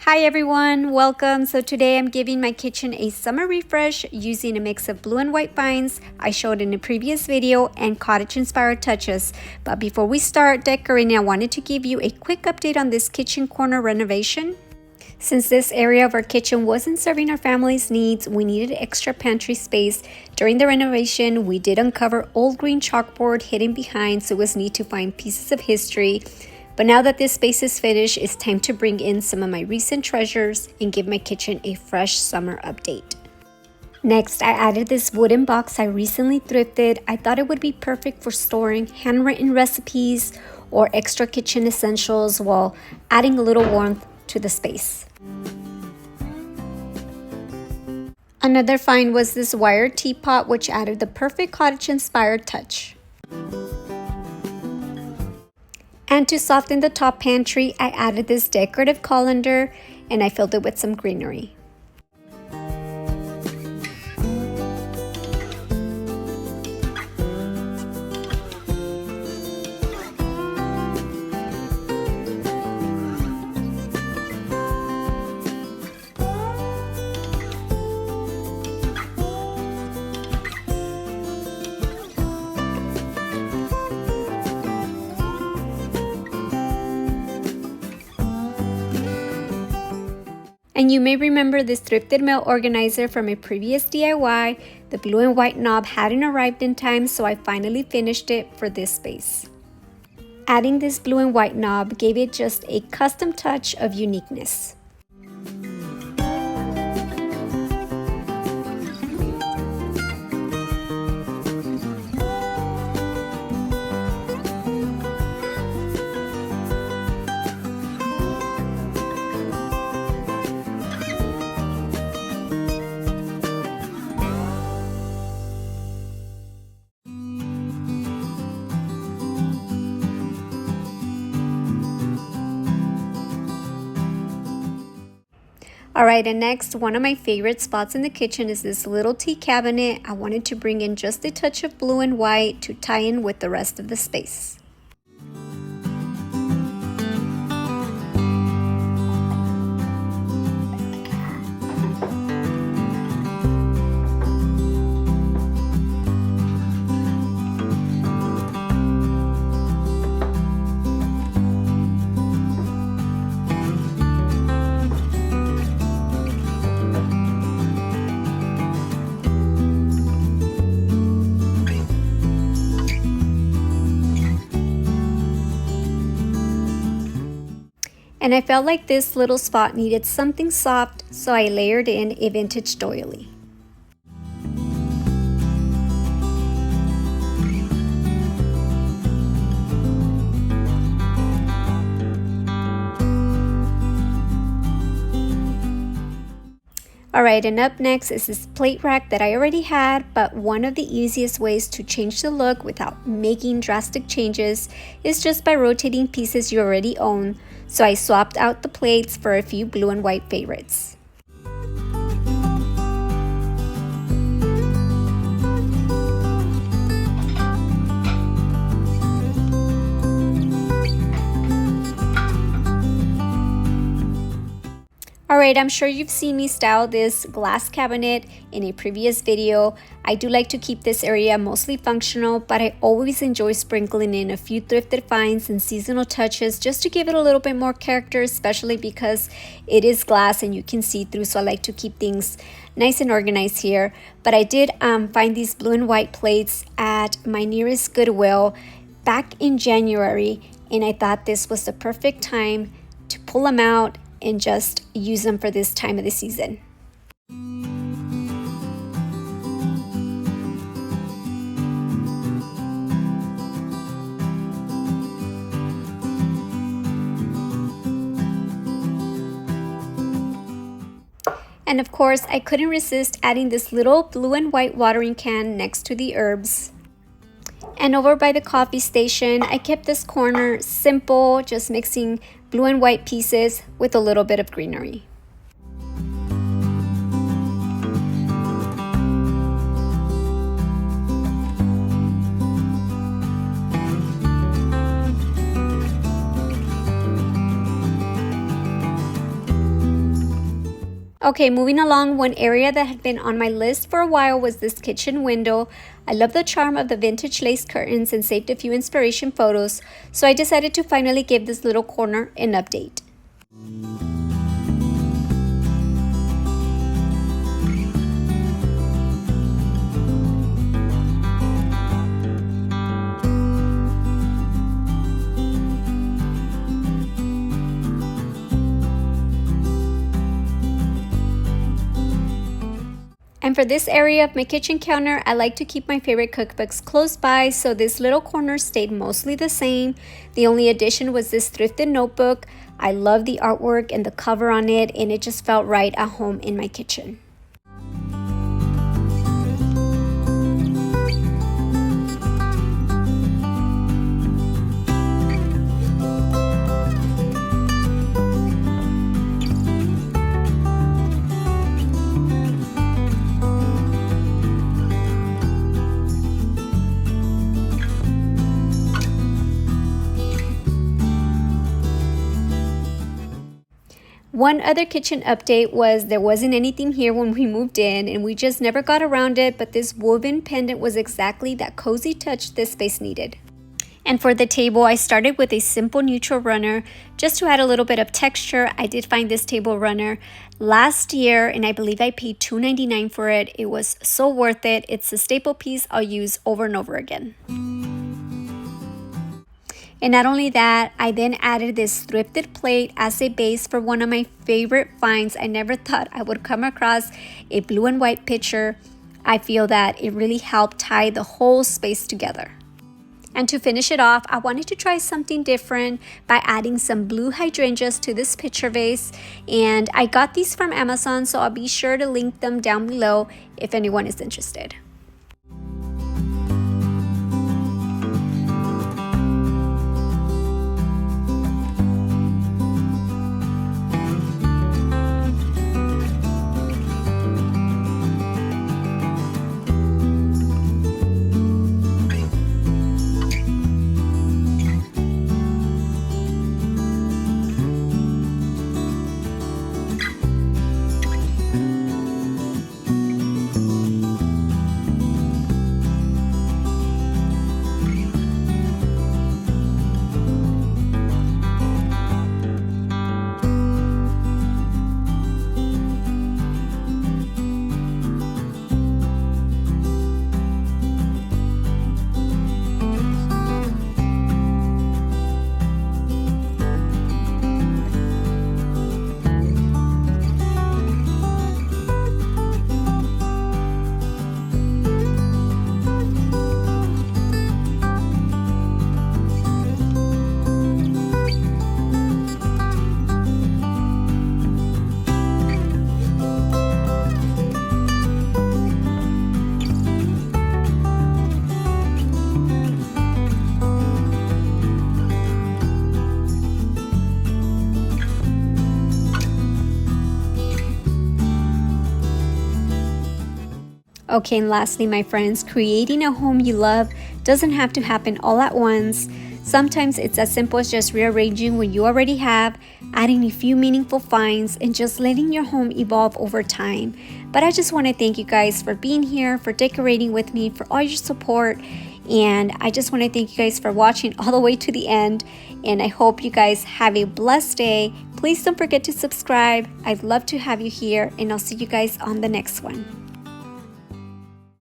Hi everyone, welcome. So today I'm giving my kitchen a summer refresh using a mix of blue and white vines I showed in a previous video and cottage-inspired touches. But before we start decorating, I wanted to give you a quick update on this kitchen corner renovation. Since this area of our kitchen wasn't serving our family's needs, we needed extra pantry space. During the renovation, we did uncover old green chalkboard hidden behind, so it was neat to find pieces of history. But now that this space is finished, it's time to bring in some of my recent treasures and give my kitchen a fresh summer update. Next, I added this wooden box I recently thrifted. I thought it would be perfect for storing handwritten recipes or extra kitchen essentials while adding a little warmth to the space. Another find was this wire teapot, which added the perfect cottage-inspired touch. And to soften the top pantry, I added this decorative colander and I filled it with some greenery. And you may remember this thrifted mail organizer from a previous DIY. The blue and white knob hadn't arrived in time, so I finally finished it for this space. Adding this blue and white knob gave it just a custom touch of uniqueness. Alright, and next, one of my favorite spots in the kitchen is this little tea cabinet. I wanted to bring in just a touch of blue and white to tie in with the rest of the space. And I felt like this little spot needed something soft, so I layered in a vintage doily. Alright, and up next is this plate rack that I already had, but one of the easiest ways to change the look without making drastic changes is just by rotating pieces you already own. So I swapped out the plates for a few blue and white favorites. Alright, I'm sure you've seen me style this glass cabinet in a previous video. I do like to keep this area mostly functional, but I always enjoy sprinkling in a few thrifted finds and seasonal touches just to give it a little bit more character, especially because it is glass and you can see through, so I like to keep things nice and organized here. But I did find these blue and white plates at my nearest Goodwill back in January, and I thought this was the perfect time to pull them out and just use them for this time of the season. And of course, I couldn't resist adding this little blue and white watering can next to the herbs. And over by the coffee station, I kept this corner simple, just mixing blue and white pieces with a little bit of greenery. Okay, moving along, one area that had been on my list for a while was this kitchen window. I love the charm of the vintage lace curtains and saved a few inspiration photos, so I decided to finally give this little corner an update. And for this area of my kitchen counter, I like to keep my favorite cookbooks close by, so this little corner stayed mostly the same. The only addition was this thrifted notebook. I love the artwork and the cover on it, and it just felt right at home in my kitchen. One other kitchen update was there wasn't anything here when we moved in, and we just never got around it, but this woven pendant was exactly that cozy touch this space needed. And for the table, I started with a simple neutral runner just to add a little bit of texture. I did find this table runner last year, and I believe I paid $2.99 for it. It was so worth it. It's a staple piece I'll use over and over again. And not only that, I then added this thrifted plate as a base for one of my favorite finds. I never thought I would come across a blue and white picture. I feel that it really helped tie the whole space together. And to finish it off, I wanted to try something different by adding some blue hydrangeas to this picture vase. And I got these from Amazon, so I'll be sure to link them down below if anyone is interested. Okay, and lastly, my friends, creating a home you love doesn't have to happen all at once. Sometimes it's as simple as just rearranging what you already have, adding a few meaningful finds, and just letting your home evolve over time. But I just want to thank you guys for being here, for decorating with me, for all your support. And I just want to thank you guys for watching all the way to the end. And I hope you guys have a blessed day. Please don't forget to subscribe. I'd love to have you here, and I'll see you guys on the next one.